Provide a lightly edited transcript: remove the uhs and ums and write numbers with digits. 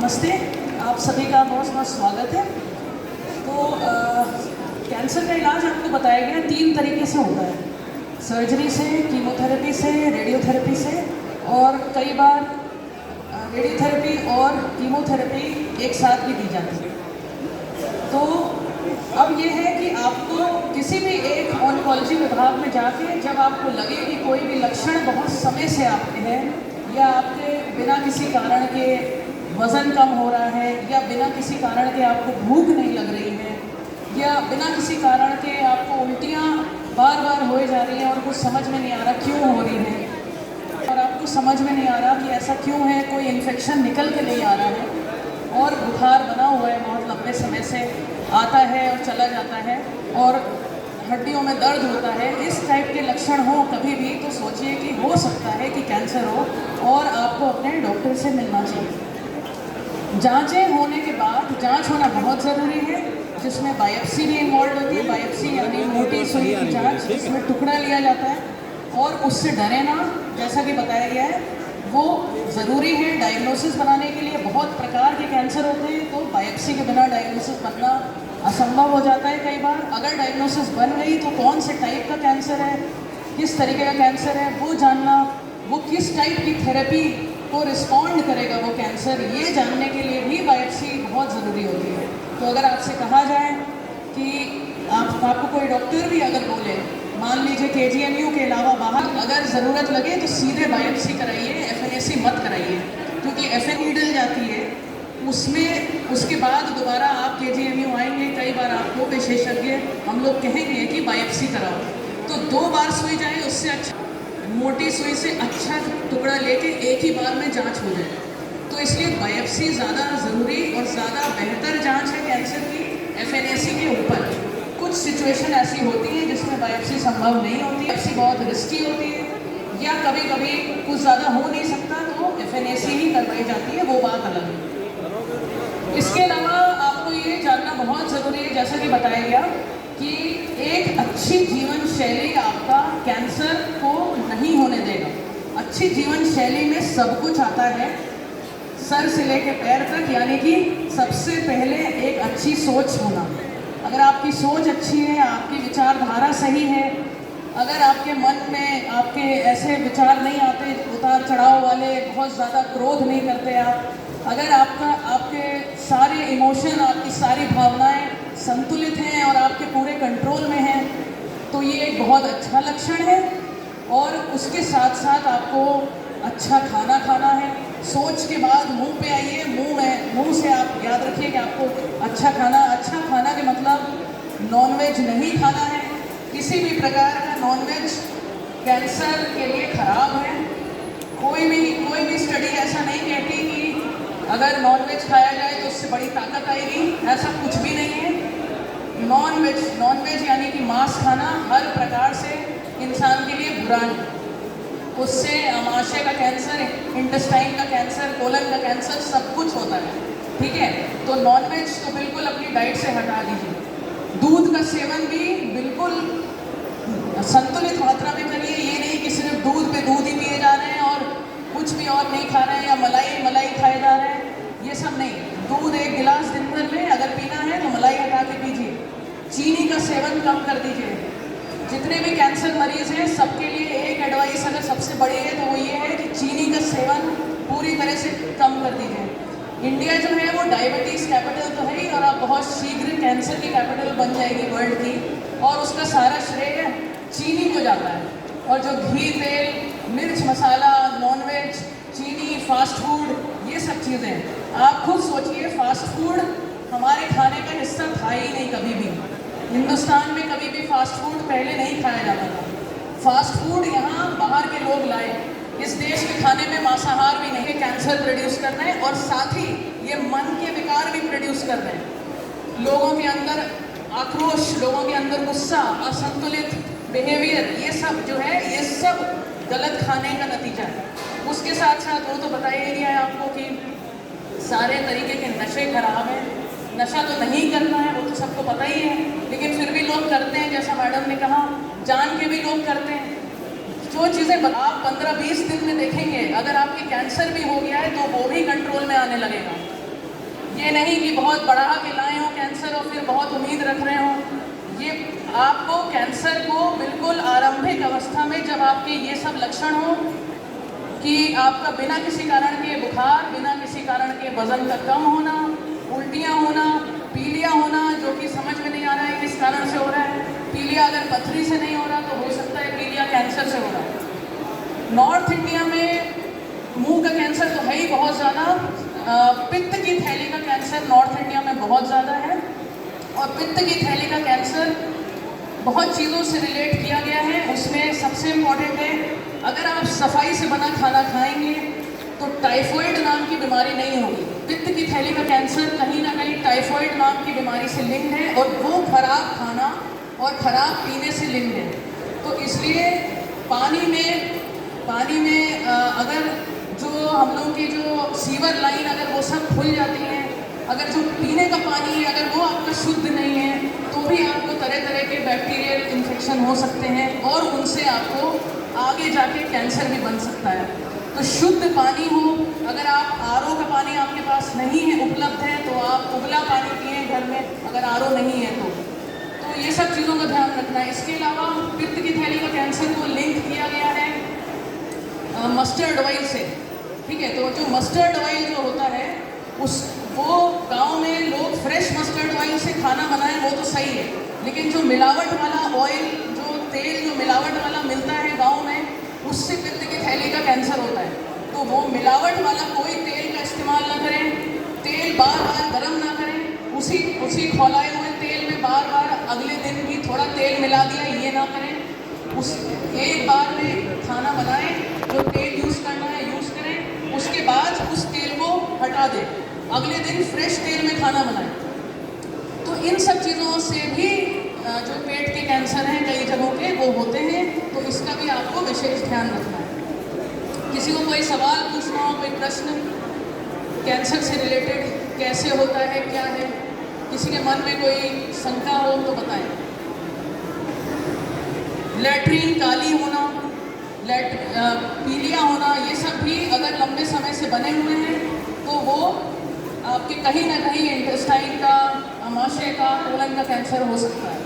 नमस्ते, आप सभी का बहुत बहुत स्वागत है। तो कैंसर का इलाज आपको बताया गया 3 तरीके से होता है, सर्जरी से, कीमोथेरेपी से, रेडियोथेरेपी से, और कई बार रेडियोथेरेपी और कीमोथेरेपी एक साथ भी दी जाती है। तो अब ये है कि आपको किसी भी एक ऑन्कोलॉजी विभाग में जाके जब आपको लगे कि कोई भी लक्षण बहुत समय से आपके हैं, या आपके बिना किसी कारण के वज़न कम हो रहा है, या बिना किसी कारण के आपको भूख नहीं लग रही है, या बिना किसी कारण के आपको उल्टियाँ बार बार हो जा रही हैं और कुछ समझ में नहीं आ रहा क्यों हो रही है, और आपको समझ में नहीं आ रहा कि ऐसा क्यों है, कोई इन्फेक्शन निकल के नहीं आ रहा है, और बुखार बना हुआ है, बहुत लंबे समय से आता है और चला जाता है, और हड्डियों में दर्द होता है, इस टाइप के लक्षण हो कभी भी, तो सोचिए कि हो सकता है कि कैंसर हो और आपको अपने डॉक्टर से मिलना चाहिए। जांचें होने के बाद, जांच होना बहुत ज़रूरी है, जिसमें बायोप्सी भी इन्वॉल्व होती है। बायोप्सी यानी मोटी सुई की जांच, जिसमें टुकड़ा लिया जाता है, और उससे डरे ना, जैसा कि बताया गया है, वो ज़रूरी है डायग्नोसिस बनाने के लिए। बहुत प्रकार के कैंसर होते हैं, तो बायोप्सी के बिना डायग्नोसिस बनना असंभव हो जाता है कई बार। अगर डायग्नोसिस बन गई तो कौन से टाइप का कैंसर है, किस तरीके का कैंसर है, वो जानना, वो किस टाइप की थेरेपी को रिस्पॉन्ड करेगा वो कैंसर, ये जानने के लिए भी बायोप्सी बहुत ज़रूरी होती है। तो अगर आपसे कहा जाए कि आपको कोई डॉक्टर भी अगर बोले, मान लीजिए KGMU के अलावा बाहर अगर ज़रूरत लगे तो सीधे बायोप्सी कराइए, FNAC मत कराइए, क्योंकि FN नीडल जाती है उसमें, उसके बाद दोबारा आप KGMU आएंगे, कई बार आपको विशेषज्ञ हम लोग कहेंगे कि बायोप्सी कराओ, तो 2 बार सुई जाए, उससे अच्छा मोटी सुई से अच्छा टुकड़ा लेके एक ही बार में जांच हो जाए। तो इसलिए बायोप्सी ज़्यादा ज़रूरी और ज़्यादा बेहतर जांच है कैंसर की FNAC के ऊपर। कुछ सिचुएशन ऐसी होती है जिसमें बायोप्सी संभव नहीं होती, बायोप्सी बहुत रिस्की होती है, या कभी कभी कुछ ज़्यादा हो नहीं सकता तो FNAC ही करवाई जाती है, वो बात अलग है। इसके अलावा आपको ये जानना बहुत ज़रूरी है, जैसा कि बताया गया, कि एक अच्छी जीवन शैली आपका कैंसर को नहीं होने देगा। अच्छी जीवन शैली में सब कुछ आता है, सर से लेकर पैर तक, यानी कि सबसे पहले एक अच्छी सोच होना। अगर आपकी सोच अच्छी है, आपकी विचारधारा सही है, अगर आपके मन में आपके ऐसे विचार नहीं आते उतार चढ़ाव वाले, बहुत ज़्यादा क्रोध नहीं करते आप, अगर आपके सारे इमोशन, आपकी सारी भावनाएं संतुलित हैं और आपके पूरे कंट्रोल में हैं, तो ये एक बहुत अच्छा लक्षण है। और उसके साथ साथ आपको अच्छा खाना खाना है। सोच के बाद मुंह पे आइए, मुंह से आप याद रखिए कि आपको अच्छा खाना के मतलब नॉनवेज नहीं खाना है। किसी भी प्रकार का नॉनवेज कैंसर के लिए खराब है। कोई भी स्टडी ऐसा नहीं कहती कि अगर नॉनवेज खाया जाए तो उससे बड़ी ताकत आएगी, ऐसा कुछ भी नहीं है। नॉनवेज यानी कि मांस खाना हर प्रकार से इंसान के लिए बुरा है। उससे आमाशय का कैंसर, इंटेस्टाइन का कैंसर, कोलन का कैंसर सब कुछ होता है, ठीक है। तो नॉनवेज तो बिल्कुल अपनी डाइट से हटा दीजिए। दूध का सेवन भी बिल्कुल संतुलित मात्रा में करिए। ये नहीं कि सिर्फ दूध पे दूध ही पिए जा रहे हैं और कुछ भी और नहीं खा रहे हैं, या मलाई खाए जा रहे हैं, ये सब नहीं। दूध 1 गिलास दिन भर में अगर पीना है तो मलाई हटा के पीजिए। चीनी का सेवन कम कर दीजिए। जितने भी कैंसर मरीज हैं सबके लिए एक एडवाइस अगर सबसे बड़ी है तो वो ये है कि चीनी का सेवन पूरी तरह से कम कर दीजिए। इंडिया जो है वो डायबिटीज़ कैपिटल तो है ही, और अब बहुत शीघ्र कैंसर की कैपिटल बन जाएगी वर्ल्ड की, और उसका सारा श्रेय चीनी को जाता है। और जो घी, तेल, मिर्च मसाला, नॉनवेज, चीनी, फास्ट फूड, ये सब चीज़ें आप खुद सोचिए, फास्ट फूड हमारे खाने का हिस्सा था ही नहीं कभी भी। हिंदुस्तान में कभी भी फास्ट फूड पहले नहीं खाया जाता था। फास्ट फूड यहाँ बाहर के लोग लाए। इस देश के खाने में मांसाहार भी नहीं, कैंसर प्रोड्यूस कर रहे हैं, और साथ ही ये मन के विकार भी प्रोड्यूस कर रहे हैं। लोगों के अंदर आक्रोश, लोगों के अंदर गुस्सा, असंतुलित बिहेवियर, ये सब जो है, ये सब गलत खाने का नतीजा है। उसके साथ साथ वो तो बताया ही दिया है आपको कि सारे तरीके के नशे खराब हैं। नशा तो नहीं करना है, वो तो सबको पता ही है, लेकिन फिर भी लोग करते हैं। जैसा मैडम ने कहा, जान के भी लोग करते हैं। जो चीज़ें आप 15-20 दिन में देखेंगे, अगर आपके कैंसर भी हो गया है तो वो भी कंट्रोल में आने लगेगा। ये नहीं कि बहुत बढ़ा के लाए हो कैंसर और फिर बहुत उम्मीद रख रहे हो। ये आपको कैंसर को बिल्कुल आरंभिक अवस्था में जब आपके ये सब लक्षण हो कि आपका बिना किसी कारण के बुखार, बिना किसी कारण के वजन का कम होना, उल्टियाँ होना, पीलिया होना जो कि समझ में नहीं आ रहा है किस कारण से हो रहा है। पीलिया अगर पथरी से नहीं हो रहा तो हो सकता है पीलिया कैंसर से हो रहा है। नॉर्थ इंडिया में मुंह का कैंसर तो है ही बहुत ज़्यादा। पित्त की थैली का कैंसर नॉर्थ इंडिया में बहुत ज़्यादा है और पित्त की थैली का कैंसर बहुत चीज़ों से रिलेट किया गया है। उसमें सबसे इम्पॉर्टेंट है, अगर आप सफाई से बना खाना खाएंगे तो टाइफॉइड नाम की बीमारी नहीं होगी। पित्त की थैली का कैंसर कहीं ना कहीं टाइफॉइड नाम की बीमारी से लिंक है और वो खराब खाना और खराब पीने से लिंक है। तो इसलिए पानी में अगर जो हम लोग की जो सीवर लाइन अगर वो सब खुल जाती हैं, अगर जो पीने का पानी है अगर वो आपका शुद्ध नहीं है तो भी आपको तरह तरह के बैक्टीरियल इन्फेक्शन हो सकते हैं और उनसे आपको आगे जाके कैंसर भी बन सकता है। तो शुद्ध पानी हो, अगर आप आरओ का पानी आपके पास नहीं है, उपलब्ध है, तो आप उबला पानी पिएं घर में, अगर आरओ नहीं है तो ये सब चीज़ों का ध्यान रखना है। इसके अलावा पित्त की थैली का कैंसर को लिंक किया गया है मस्टर्ड ऑयल से, ठीक है। तो जो मस्टर्ड ऑयल जो होता है वो गांव में लोग फ्रेश मस्टर्ड ऑयल से खाना बनाएं वो तो सही है, लेकिन जो मिलावट वाला ऑयल, जो तेल जो मिलावट वाला मिलता है गांव में, उससे पित्त की थैली का कैंसर होता है। तो वो मिलावट वाला कोई तेल का इस्तेमाल ना करें, तेल बार बार गर्म ना करें, उसी खौलाए हुए तेल में बार बार अगले दिन भी थोड़ा तेल मिला दिया, ये ना करें। उस एक बार में खाना बनाएं, जो तेल यूज़ करना है यूज़ करें, उसके बाद उस तेल को हटा दें, अगले दिन फ्रेश तेल में खाना बनाएं। तो इन सब चीज़ों से भी जो पेट के कैंसर हैं कई जगहों के वो होते हैं, तो इसका भी आपको विशेष ध्यान रखना है। किसी को कोई सवाल पूछना हो, कोई प्रश्न कैंसर से रिलेटेड, कैसे होता है, क्या है, किसी के मन में कोई शंका हो तो बताएं। लैट्रीन काली होना, पीलिया होना, ये सब भी अगर लंबे समय से बने हुए हैं तो वो आपके कहीं ना कहीं इंटेस्टाइन का, आमाशय का, कोलन का कैंसर हो सकता है।